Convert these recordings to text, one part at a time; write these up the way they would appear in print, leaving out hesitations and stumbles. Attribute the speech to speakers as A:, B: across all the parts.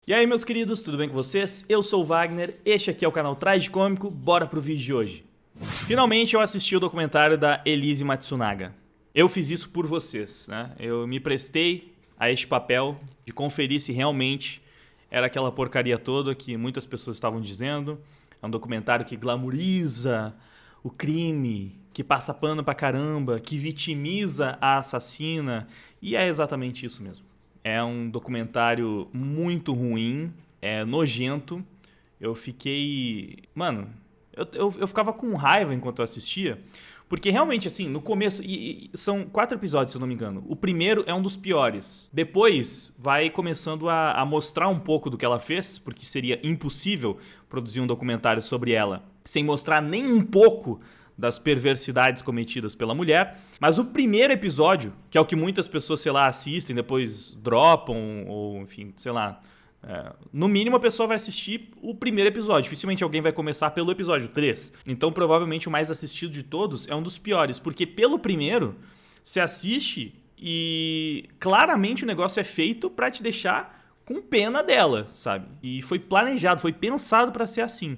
A: E aí, meus queridos, tudo bem com vocês? Eu sou o Wagner, este aqui é o canal Traje Cômico, bora pro vídeo de hoje. Finalmente eu assisti o documentário da Elise Matsunaga. Eu fiz isso por vocês, né? Eu me prestei a este papel de conferir se realmente era aquela porcaria toda que muitas pessoas estavam dizendo. É um documentário que glamoriza o crime, que passa pano pra caramba, que vitimiza a assassina. E é exatamente isso mesmo. É um documentário muito ruim, é nojento. Eu fiquei... Mano, eu ficava com raiva enquanto eu assistia. Porque realmente, assim, no começo... E são 4 episódios, se eu não me engano. O primeiro é um dos piores. Depois vai começando a mostrar um pouco do que ela fez, porque seria impossível produzir um documentário sobre ela sem mostrar nem um pouco das perversidades cometidas pela mulher. Mas o primeiro episódio, que é o que muitas pessoas, sei lá, assistem, depois dropam, ou enfim, sei lá... no mínimo a pessoa vai assistir o primeiro episódio. Dificilmente alguém vai começar pelo episódio 3. Então provavelmente o mais assistido de todos é um dos piores. Porque pelo primeiro, você assiste e claramente o negócio é feito pra te deixar com pena dela, sabe? E foi planejado, foi pensado pra ser assim.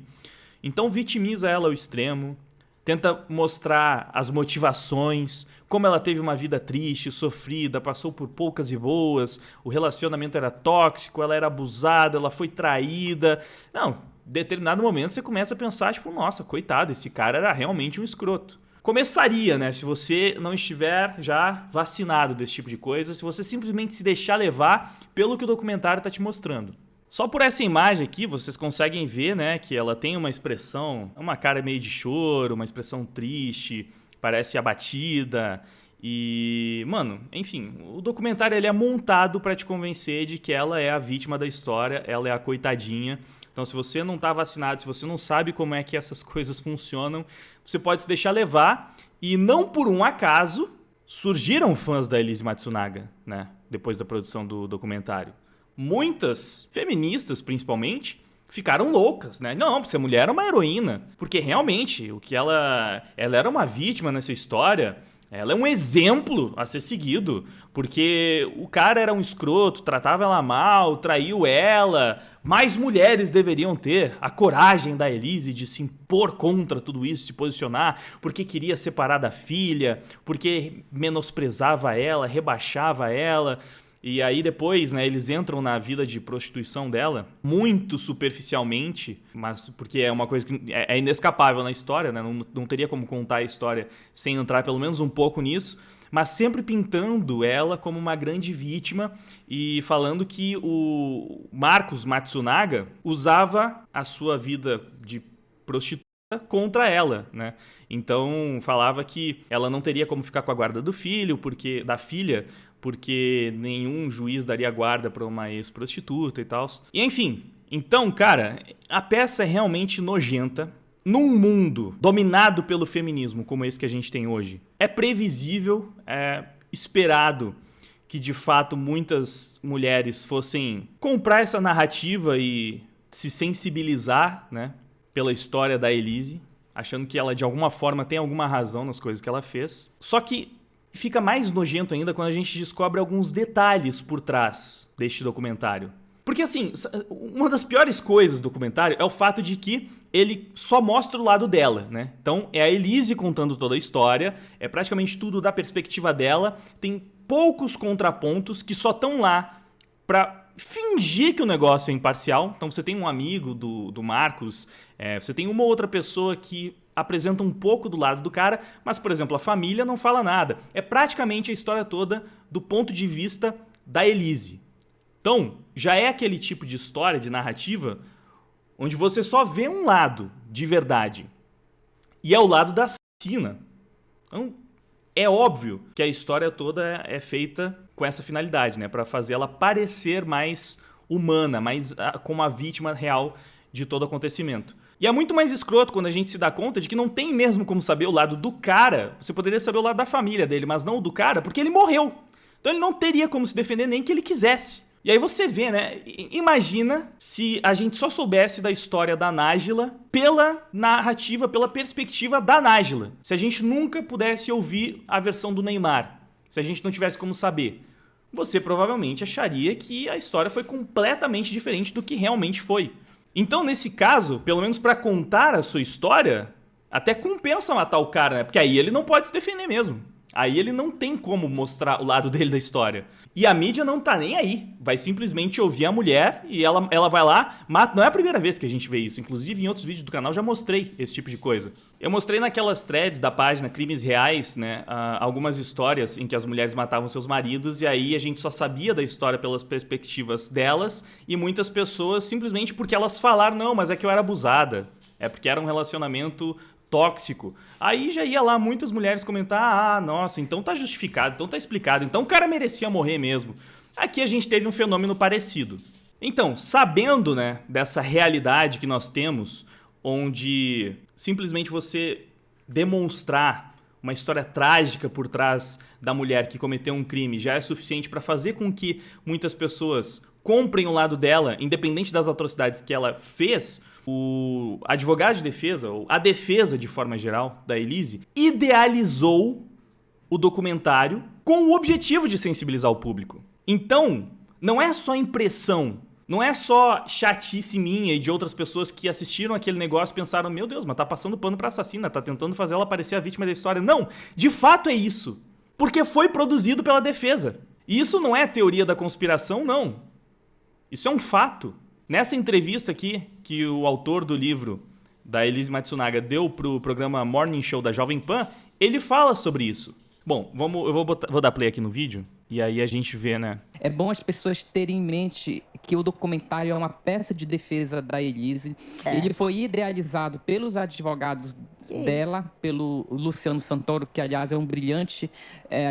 A: Então vitimiza ela ao extremo. Tenta mostrar as motivações, como ela teve uma vida triste, sofrida, passou por poucas e boas, o relacionamento era tóxico, ela era abusada, ela foi traída. Não, em determinado momento você começa a pensar, tipo, nossa, coitado, esse cara era realmente um escroto. Começaria, né, se você não estiver já vacinado desse tipo de coisa, se você simplesmente se deixar levar pelo que o documentário está te mostrando. Só por essa imagem aqui, vocês conseguem ver, né, que ela tem uma expressão, uma cara meio de choro, uma expressão triste, parece abatida. E, mano, enfim, o documentário ele é montado pra te convencer de que ela é a vítima da história, ela é a coitadinha. Então, se você não tá vacinado, se você não sabe como é que essas coisas funcionam, você pode se deixar levar. E não por um acaso surgiram fãs da Elise Matsunaga, né, depois da produção do documentário. Muitas feministas, principalmente, ficaram loucas, né? Não, porque essa mulher era uma heroína. Porque realmente, o que ela era uma vítima nessa história, ela é um exemplo a ser seguido. Porque o cara era um escroto, tratava ela mal, traiu ela. Mais mulheres deveriam ter a coragem da Elise de se impor contra tudo isso, se posicionar, porque queria separar da filha, porque menosprezava ela, rebaixava ela. E aí depois, né, eles entram na vida de prostituição dela, muito superficialmente, mas porque é uma coisa que é inescapável na história, né, não teria como contar a história sem entrar pelo menos um pouco nisso, mas sempre pintando ela como uma grande vítima e falando que o Marcos Matsunaga usava a sua vida de prostituta contra ela, né? Então falava que ela não teria como ficar com a guarda do filho, da filha, porque nenhum juiz daria guarda para uma ex-prostituta e tal. E enfim, então, cara, a peça é realmente nojenta. Num mundo dominado pelo feminismo como esse que a gente tem hoje, é previsível, é esperado que de fato muitas mulheres fossem comprar essa narrativa e se sensibilizar, né, pela história da Elise, achando que ela de alguma forma tem alguma razão nas coisas que ela fez. Só que fica mais nojento ainda quando a gente descobre alguns detalhes por trás deste documentário. Porque assim, uma das piores coisas do documentário é o fato de que ele só mostra o lado dela, né? Então é a Elise contando toda a história, é praticamente tudo da perspectiva dela, tem poucos contrapontos que só estão lá pra fingir que o negócio é imparcial. Então você tem um amigo do Marcos, você tem uma outra pessoa que apresenta um pouco do lado do cara, mas, por exemplo, a família não fala nada. É praticamente a história toda do ponto de vista da Elise. Então, já é aquele tipo de história, de narrativa, onde você só vê um lado de verdade. E é o lado da assassina. Então, é óbvio que a história toda é feita com essa finalidade, né? Para fazer ela parecer mais humana, mais como a vítima real de todo acontecimento. E é muito mais escroto quando a gente se dá conta de que não tem mesmo como saber o lado do cara. Você poderia saber o lado da família dele, mas não o do cara, porque ele morreu. Então ele não teria como se defender nem que ele quisesse. E aí você vê, né? Imagina se a gente só soubesse da história da Nájila pela narrativa, pela perspectiva da Nájila. Se a gente nunca pudesse ouvir a versão do Neymar. Se a gente não tivesse como saber. você provavelmente acharia que a história foi completamente diferente do que realmente foi. Então, nesse caso, pelo menos para contar a sua história, até compensa matar o cara, né? Porque aí ele não pode se defender mesmo. Aí ele não tem como mostrar o lado dele da história. E a mídia não tá nem aí. Vai simplesmente ouvir a mulher e ela vai lá, mata. Não é a primeira vez que a gente vê isso. Inclusive, em outros vídeos do canal já mostrei esse tipo de coisa. Eu mostrei naquelas threads da página Crimes Reais, né? Algumas histórias em que as mulheres matavam seus maridos e aí a gente só sabia da história pelas perspectivas delas e muitas pessoas simplesmente porque elas falaram, não, mas é que eu era abusada. É porque era um relacionamento tóxico. Aí já ia lá muitas mulheres comentar, nossa, então tá justificado, então tá explicado, então o cara merecia morrer mesmo. Aqui a gente teve um fenômeno parecido. Então, sabendo, né, dessa realidade que nós temos, onde simplesmente você demonstrar uma história trágica por trás da mulher que cometeu um crime já é suficiente para fazer com que muitas pessoas comprem o lado dela, independente das atrocidades que ela fez. O advogado de defesa, ou a defesa de forma geral da Elise, idealizou o documentário com o objetivo de sensibilizar o público. Então, não é só impressão, não é só chatice minha e de outras pessoas que assistiram aquele negócio e pensaram, meu Deus, mas tá passando pano pra assassina, tá tentando fazer ela parecer a vítima da história. Não, de fato é isso, porque foi produzido pela defesa. E isso não é teoria da conspiração, não. Isso é um fato. Nessa entrevista aqui, que o autor do livro, da Elise Matsunaga, deu pro programa Morning Show da Jovem Pan, ele fala sobre isso. Bom, eu vou dar play aqui no vídeo, e aí a gente vê, né?
B: É bom as pessoas terem em mente que o documentário é uma peça de defesa da Elise. Ele foi idealizado pelos advogados dela, pelo Luciano Santoro, que, aliás, é um brilhante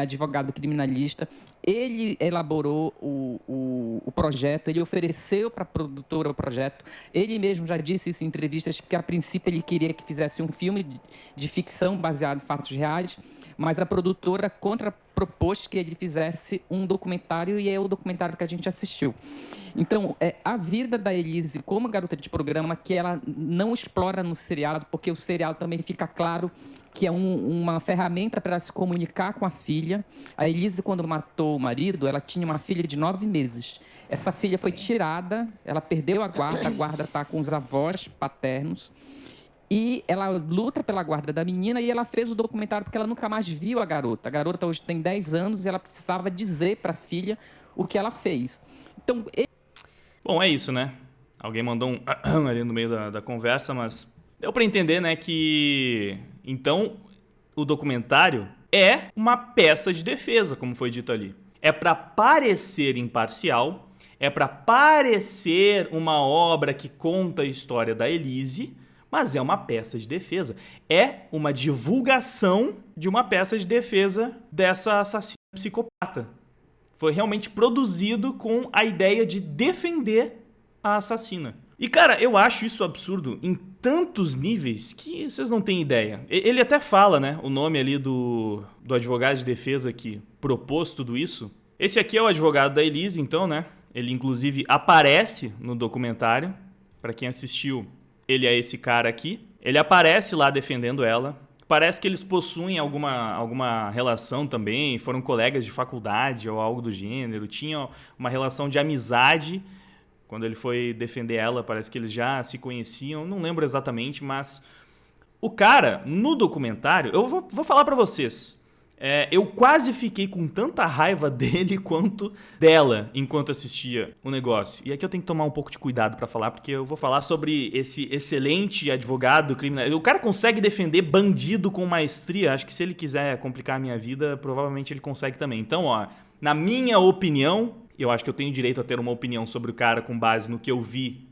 B: advogado criminalista. Ele elaborou o projeto, ele ofereceu para a produtora o projeto. Ele mesmo já disse isso em entrevistas, que a princípio ele queria que fizesse um filme de ficção baseado em fatos reais, mas a produtora contrapropôs que ele fizesse um documentário, e é o documentário que a gente assistiu. Então, a vida da Elise como garota de programa, que ela não explora no seriado, porque o seriado também fica claro que é uma ferramenta para se comunicar com a filha. A Elise, quando matou o marido, ela tinha uma filha de 9 meses. Essa filha foi tirada, ela perdeu a guarda está com os avós paternos, e ela luta pela guarda da menina, e ela fez o documentário porque ela nunca mais viu a garota. A garota hoje tem 10 anos e ela precisava dizer para a filha o que ela fez. Então,
A: Bom, é isso, né? Alguém mandou um ali no meio da conversa, mas deu para entender, né, que então o documentário é uma peça de defesa, como foi dito ali. É para parecer imparcial, é para parecer uma obra que conta a história da Elise, mas é uma peça de defesa. É uma divulgação de uma peça de defesa dessa assassina psicopata. Foi realmente produzido com a ideia de defender a assassina. E, cara, eu acho isso absurdo em tantos níveis que vocês não têm ideia. Ele até fala, né, o nome ali do advogado de defesa que propôs tudo isso. Esse aqui é o advogado da Elise, então, né? Ele, inclusive, aparece no documentário. Para quem assistiu, ele é esse cara aqui. Ele aparece lá defendendo ela. Parece que eles possuem alguma relação também, foram colegas de faculdade ou algo do gênero, tinham uma relação de amizade. Quando ele foi defender ela, parece que eles já se conheciam, não lembro exatamente, mas o cara, no documentário, eu vou falar pra vocês, eu quase fiquei com tanta raiva dele quanto dela enquanto assistia o negócio. E aqui eu tenho que tomar um pouco de cuidado pra falar, porque eu vou falar sobre esse excelente advogado criminal. O cara consegue defender bandido com maestria. Acho que se ele quiser complicar a minha vida, provavelmente ele consegue também. Então, ó, na minha opinião, eu acho que eu tenho direito a ter uma opinião sobre o cara com base no que eu vi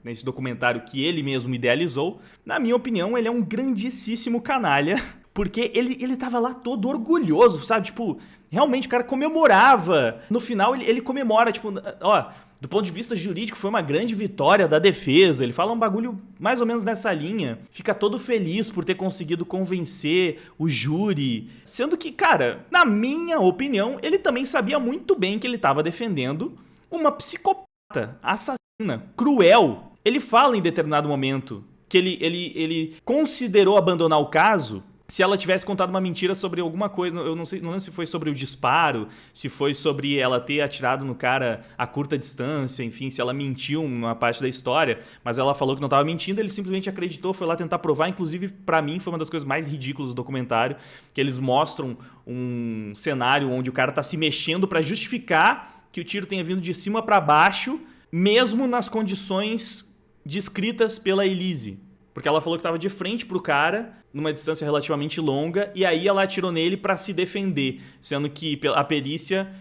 A: nesse documentário que ele mesmo idealizou. Na minha opinião, ele é um grandíssimo canalha. Porque ele tava lá todo orgulhoso, sabe? Tipo, realmente o cara comemorava. No final, ele comemora, tipo, ó, do ponto de vista jurídico, foi uma grande vitória da defesa. Ele fala um bagulho mais ou menos nessa linha. Fica todo feliz por ter conseguido convencer o júri. Sendo que, cara, na minha opinião, ele também sabia muito bem que ele tava defendendo uma psicopata, assassina, cruel. Ele fala em determinado momento que ele considerou abandonar o caso se ela tivesse contado uma mentira sobre alguma coisa, eu não lembro se foi sobre o disparo, se foi sobre ela ter atirado no cara a curta distância, enfim, se ela mentiu numa parte da história, mas ela falou que não estava mentindo, ele simplesmente acreditou, foi lá tentar provar, inclusive pra mim foi uma das coisas mais ridículas do documentário, que eles mostram um cenário onde o cara tá se mexendo pra justificar que o tiro tenha vindo de cima pra baixo, mesmo nas condições descritas pela Elise. Porque ela falou que estava de frente pro cara, numa distância relativamente longa, e aí ela atirou nele para se defender, sendo que a perícia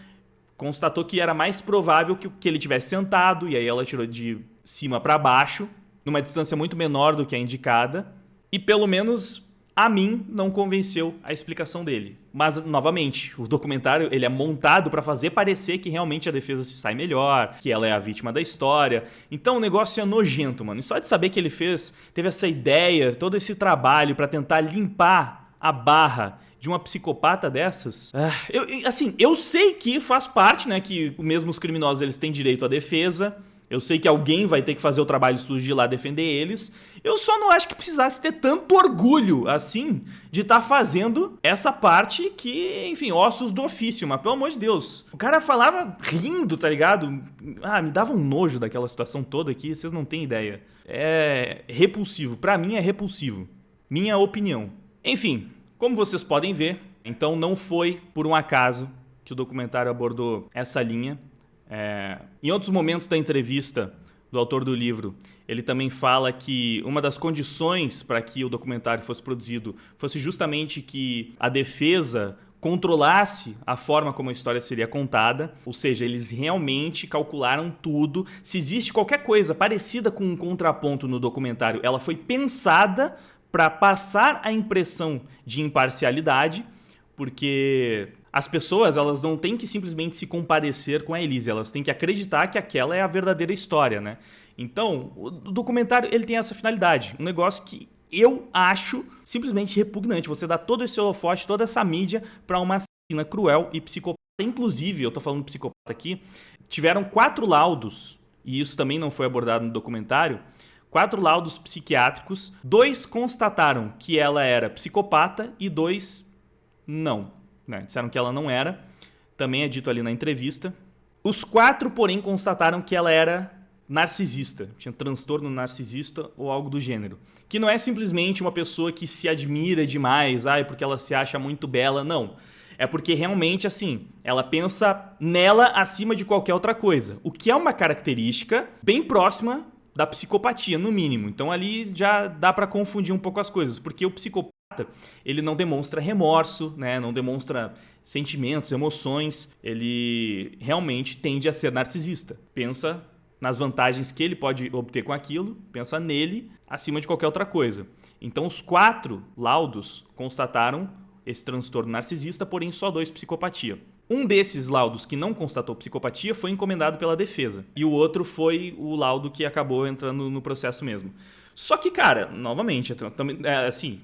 A: constatou que era mais provável que ele tivesse sentado, e aí ela atirou de cima para baixo, numa distância muito menor do que a indicada, e pelo menos a mim não convenceu a explicação dele. Mas, novamente, o documentário ele é montado para fazer parecer que realmente a defesa se sai melhor, que ela é a vítima da história. Então o negócio é nojento, mano. E só de saber que ele teve essa ideia, todo esse trabalho para tentar limpar a barra de uma psicopata dessas... eu sei que faz parte, né, que mesmo os criminosos eles têm direito à defesa. Eu sei que alguém vai ter que fazer o trabalho sujo de ir lá defender eles. Eu só não acho que precisasse ter tanto orgulho, assim, de estar fazendo essa parte que, enfim, ossos do ofício, mas pelo amor de Deus. O cara falava rindo, tá ligado? Me dava um nojo daquela situação toda aqui, vocês não têm ideia. É repulsivo, pra mim é repulsivo. Minha opinião. Enfim, como vocês podem ver, então não foi por um acaso que o documentário abordou essa linha. Em outros momentos da entrevista do autor do livro, ele também fala que uma das condições para que o documentário fosse produzido fosse justamente que a defesa controlasse a forma como a história seria contada, ou seja, eles realmente calcularam tudo. Se existe qualquer coisa parecida com um contraponto no documentário, ela foi pensada para passar a impressão de imparcialidade, porque... as pessoas, elas não têm que simplesmente se compadecer com a Elise, elas têm que acreditar que aquela é a verdadeira história, né? Então, o documentário, ele tem essa finalidade, um negócio que eu acho simplesmente repugnante, você dá todo esse holofote, toda essa mídia pra uma assassina cruel e psicopata. Inclusive, eu tô falando psicopata aqui, tiveram 4 laudos, e isso também não foi abordado no documentário, 4 laudos psiquiátricos, 2 constataram que ela era psicopata e 2 não. Disseram que ela não era, também é dito ali na entrevista. Os 4, porém, constataram que ela era narcisista, tinha transtorno narcisista ou algo do gênero. Que não é simplesmente uma pessoa que se admira demais, porque ela se acha muito bela, não. É porque realmente, assim, ela pensa nela acima de qualquer outra coisa. O que é uma característica bem próxima da psicopatia, no mínimo. Então ali já dá pra confundir um pouco as coisas, porque o psicopata ele não demonstra remorso, né? Não demonstra sentimentos, emoções. Ele realmente tende a ser narcisista. Pensa nas vantagens que ele pode obter com aquilo, pensa nele acima de qualquer outra coisa. Então, os 4 laudos constataram esse transtorno narcisista, porém só 2 psicopatia. Um desses laudos que não constatou psicopatia foi encomendado pela defesa. E o outro foi o laudo que acabou entrando no processo mesmo. Só que, cara, novamente, assim...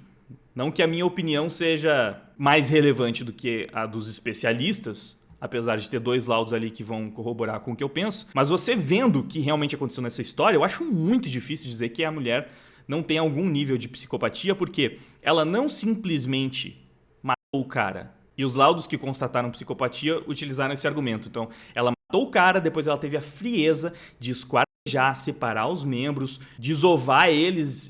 A: não que a minha opinião seja mais relevante do que a dos especialistas, apesar de ter 2 laudos ali que vão corroborar com o que eu penso, mas você vendo o que realmente aconteceu nessa história, eu acho muito difícil dizer que a mulher não tem algum nível de psicopatia, porque ela não simplesmente matou o cara. E os laudos que constataram psicopatia utilizaram esse argumento. Então, ela matou o cara, depois ela teve a frieza de esquartejar, separar os membros, desovar eles,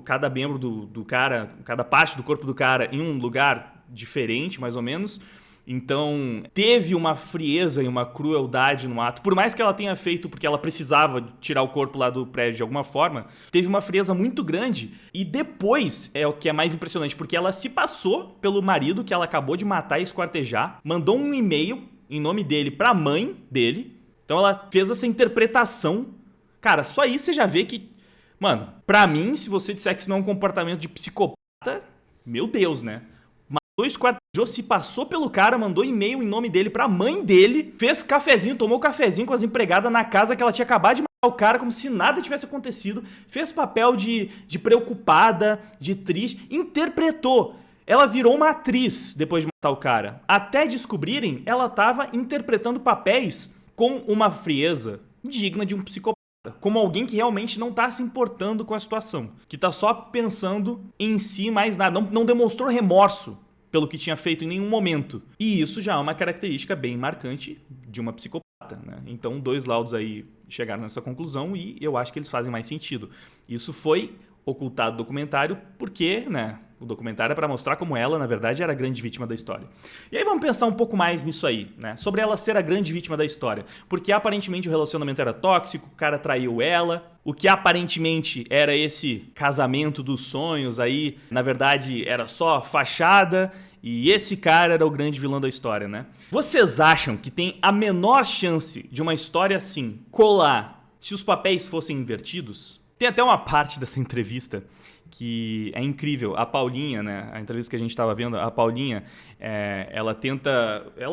A: cada membro do cara, cada parte do corpo do cara em um lugar diferente, mais ou menos. Então, teve uma frieza e uma crueldade no ato. Por mais que ela tenha feito porque ela precisava tirar o corpo lá do prédio de alguma forma, teve uma frieza muito grande. E depois é o que é mais impressionante, porque ela se passou pelo marido que ela acabou de matar e esquartejar, mandou um e-mail em nome dele pra mãe dele. Então ela fez essa interpretação. Cara, só aí você já vê que... mano, pra mim, se você disser que isso não é um comportamento de psicopata, meu Deus, né? Matou, esquartejou, se passou pelo cara, mandou e-mail em nome dele pra mãe dele, fez cafezinho, tomou cafezinho com as empregadas na casa que ela tinha acabado de matar o cara, como se nada tivesse acontecido, fez papel de preocupada, de triste, interpretou. Ela virou uma atriz depois de matar o cara. Até descobrirem, ela tava interpretando papéis com uma frieza digna de um psicopata. como alguém que realmente não tá se importando com a situação, que tá só pensando em si mais nada, não demonstrou remorso pelo que tinha feito em nenhum momento. E isso já é uma característica bem marcante de uma psicopata, né? Então, 2 laudos aí chegaram nessa conclusão e eu acho que eles fazem mais sentido. Isso foi ocultado do documentário porque, né, o documentário é para mostrar como ela, na verdade, era a grande vítima da história. E aí vamos pensar um pouco mais nisso aí, né? Sobre ela ser a grande vítima da história. Porque aparentemente o relacionamento era tóxico, o cara traiu ela, o que aparentemente era esse casamento dos sonhos aí, na verdade, era só fachada. E esse cara era o grande vilão da história, né? Vocês acham que tem a menor chance de uma história assim colar se os papéis fossem invertidos? Tem até uma parte dessa entrevista que é incrível. A Paulinha, né? A entrevista que a gente estava vendo, a Paulinha, ela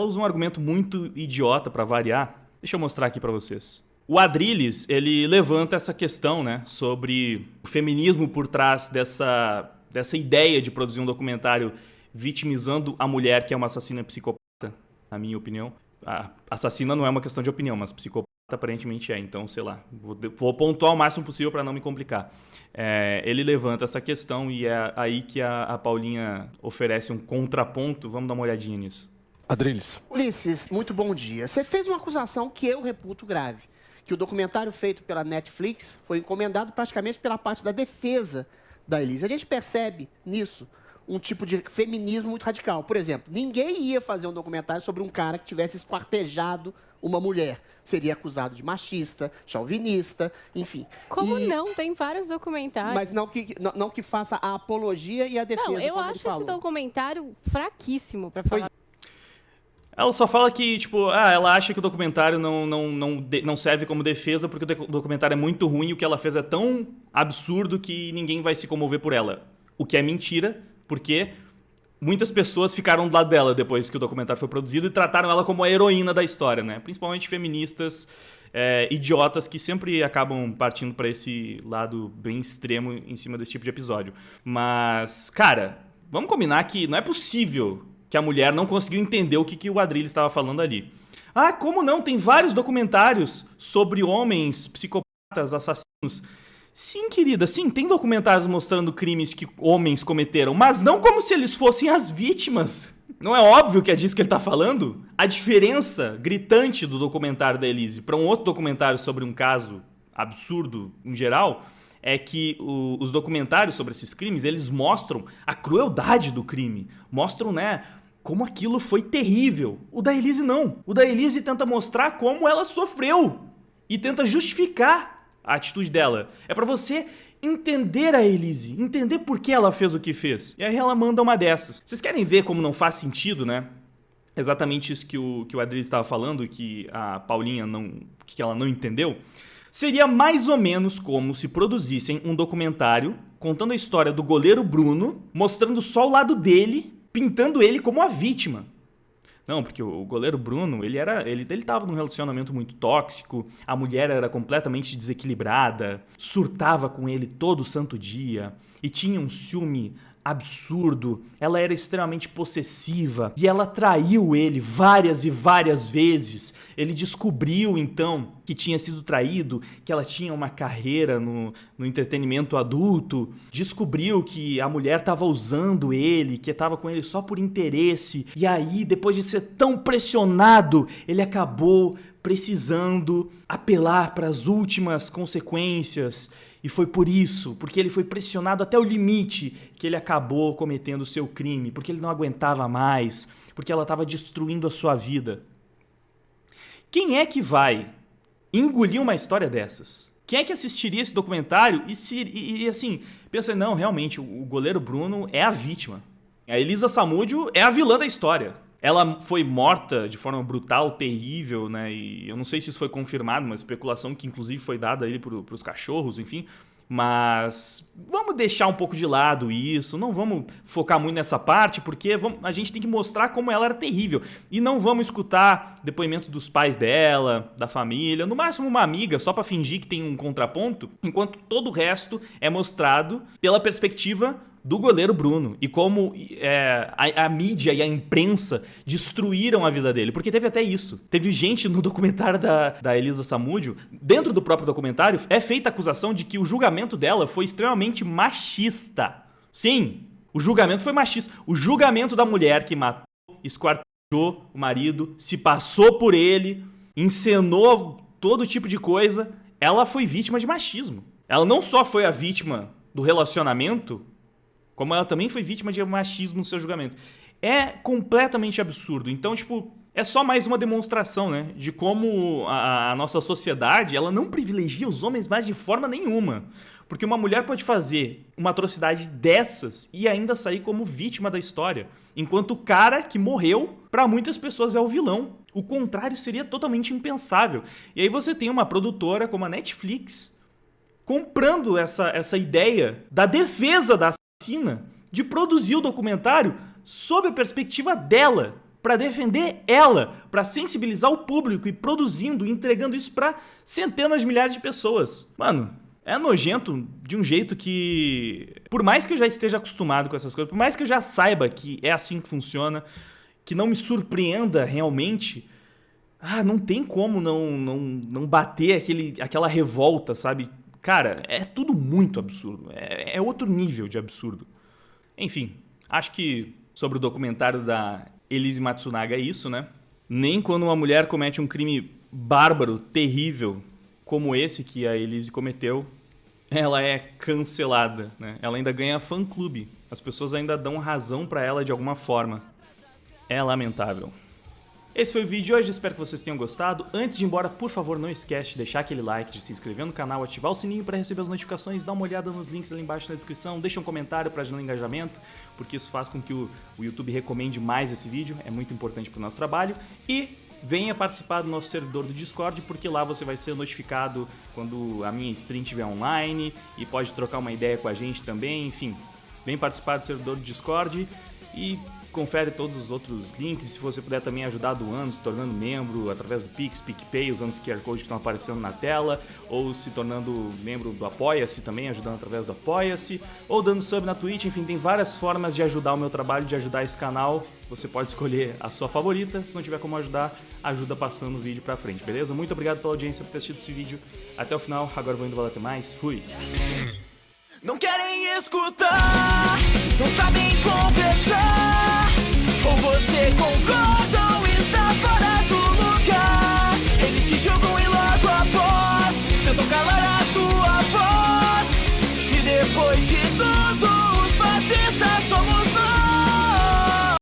A: usa um argumento muito idiota para variar. Deixa eu mostrar aqui para vocês. O Adrilles, ele levanta essa questão, né? Sobre o feminismo por trás dessa ideia de produzir um documentário vitimizando a mulher que é uma assassina psicopata, na minha opinião. A assassina não é uma questão de opinião, mas psicopata aparentemente é, então, sei lá, vou pontuar o máximo possível para não me complicar. Ele levanta essa questão e é aí que a Paulinha oferece um contraponto. Vamos dar uma olhadinha nisso.
C: Adrilles.
D: Ulisses, muito bom dia. Você fez uma acusação que eu reputo grave, que o documentário feito pela Netflix foi encomendado praticamente pela parte da defesa da Elise. A gente percebe nisso um tipo de feminismo muito radical. Por exemplo, ninguém ia fazer um documentário sobre um cara que tivesse esquartejado uma mulher. Seria acusado de machista, chauvinista, enfim.
E: Como não? Tem vários documentários.
D: Mas não que faça a apologia e a defesa.
E: Não, eu acho esse documentário fraquíssimo, para falar.
A: Ela só fala que, tipo, ela acha que o documentário não serve como defesa porque o documentário é muito ruim e o que ela fez é tão absurdo que ninguém vai se comover por ela. O que é mentira, porque muitas pessoas ficaram do lado dela depois que o documentário foi produzido e trataram ela como a heroína da história, né? Principalmente feministas idiotas que sempre acabam partindo para esse lado bem extremo em cima desse tipo de episódio. Mas, cara, vamos combinar que não é possível que a mulher não conseguiu entender o que o Adrilles estava falando ali. Como não? Tem vários documentários sobre homens psicopatas, assassinos. Sim, querida, sim, tem documentários mostrando crimes que homens cometeram, mas não como se eles fossem as vítimas. Não é óbvio que é disso que ele tá falando? A diferença gritante do documentário da Elise para um outro documentário sobre um caso absurdo em geral é que os documentários sobre esses crimes, eles mostram a crueldade do crime. Mostram, né, como aquilo foi terrível. O da Elise não. O da Elise tenta mostrar como ela sofreu e tenta justificar a atitude dela. É pra você entender a Elise, entender por que ela fez o que fez. E aí ela manda uma dessas. Vocês querem ver como não faz sentido, né? Exatamente isso que o Adrilles estava falando, que a Paulinha que ela não entendeu. Seria mais ou menos como se produzissem um documentário contando a história do goleiro Bruno, mostrando só o lado dele, pintando ele como a vítima. Não, porque o goleiro Bruno, ele tava num relacionamento muito tóxico, a mulher era completamente desequilibrada, surtava com ele todo santo dia e tinha um ciúme absurdo, ela era extremamente possessiva e ela traiu ele várias e várias vezes. Ele descobriu então que tinha sido traído, que ela tinha uma carreira no entretenimento adulto, descobriu que a mulher estava usando ele, que estava com ele só por interesse, e aí depois de ser tão pressionado, ele acabou precisando apelar para as últimas consequências. E foi por isso, porque ele foi pressionado até o limite, que ele acabou cometendo o seu crime, porque ele não aguentava mais, porque ela estava destruindo a sua vida. Quem é que vai engolir uma história dessas? Quem é que assistiria esse documentário e assim, pensa, não, realmente, o goleiro Bruno é a vítima. A Elisa Samúdio é a vilã da história. Ela foi morta de forma brutal, terrível, né? E eu não sei se isso foi confirmado, uma especulação que inclusive foi dada aí pros cachorros, enfim. Mas vamos deixar um pouco de lado isso, não vamos focar muito nessa parte, porque a gente tem que mostrar como ela era terrível. E não vamos escutar depoimento dos pais dela, da família, no máximo uma amiga, só pra fingir que tem um contraponto, enquanto todo o resto é mostrado pela perspectiva do goleiro Bruno e como a mídia e a imprensa destruíram a vida dele. Porque teve até isso. Teve gente no documentário da Elisa Samúdio, dentro do próprio documentário, é feita a acusação de que o julgamento dela foi extremamente machista. Sim, o julgamento foi machista. O julgamento da mulher que matou, esquartejou o marido, se passou por ele, encenou todo tipo de coisa, ela foi vítima de machismo. Ela não só foi a vítima do relacionamento, como ela também foi vítima de machismo no seu julgamento. É completamente absurdo. Então, tipo, é só mais uma demonstração, né, de como a nossa sociedade, ela não privilegia os homens mais de forma nenhuma. Porque uma mulher pode fazer uma atrocidade dessas e ainda sair como vítima da história. Enquanto o cara que morreu, para muitas pessoas, é o vilão. O contrário seria totalmente impensável. E aí você tem uma produtora como a Netflix comprando essa ideia da defesa da assassina de produzir o documentário sob a perspectiva dela, para defender ela, para sensibilizar o público e produzindo, entregando isso para centenas de milhares de pessoas. Mano, é nojento de um jeito que, por mais que eu já esteja acostumado com essas coisas, por mais que eu já saiba que é assim que funciona, que não me surpreenda realmente, não tem como não bater aquela revolta, sabe? Cara, é tudo muito absurdo. É outro nível de absurdo. Enfim, acho que sobre o documentário da Elise Matsunaga é isso, né? Nem quando uma mulher comete um crime bárbaro, terrível, como esse que a Elise cometeu, ela é cancelada, né? Ela ainda ganha fã-clube. As pessoas ainda dão razão pra ela de alguma forma. É lamentável. Esse foi o vídeo de hoje, espero que vocês tenham gostado. Antes de ir embora, por favor, não esquece de deixar aquele like, de se inscrever no canal, ativar o sininho para receber as notificações, dá uma olhada nos links ali embaixo na descrição, deixa um comentário para ajudar no engajamento, porque isso faz com que o YouTube recomende mais esse vídeo, é muito importante para o nosso trabalho. E venha participar do nosso servidor do Discord, porque lá você vai ser notificado quando a minha stream estiver online e pode trocar uma ideia com a gente também, enfim. Vem participar do servidor do Discord e confere todos os outros links. Se você puder também ajudar doando, se tornando membro através do Pix, PicPay, usando os QR Code que estão aparecendo na tela, ou se tornando membro do Apoia-se também, ajudando através do Apoia-se, ou dando sub na Twitch, enfim, tem várias formas de ajudar o meu trabalho, de ajudar esse canal. Você pode escolher a sua favorita, se não tiver como ajudar, ajuda passando o vídeo pra frente, beleza? Muito obrigado pela audiência, por ter assistido esse vídeo até o final. Agora vou indo lá até mais, fui!
C: Não querem escutar, não sabem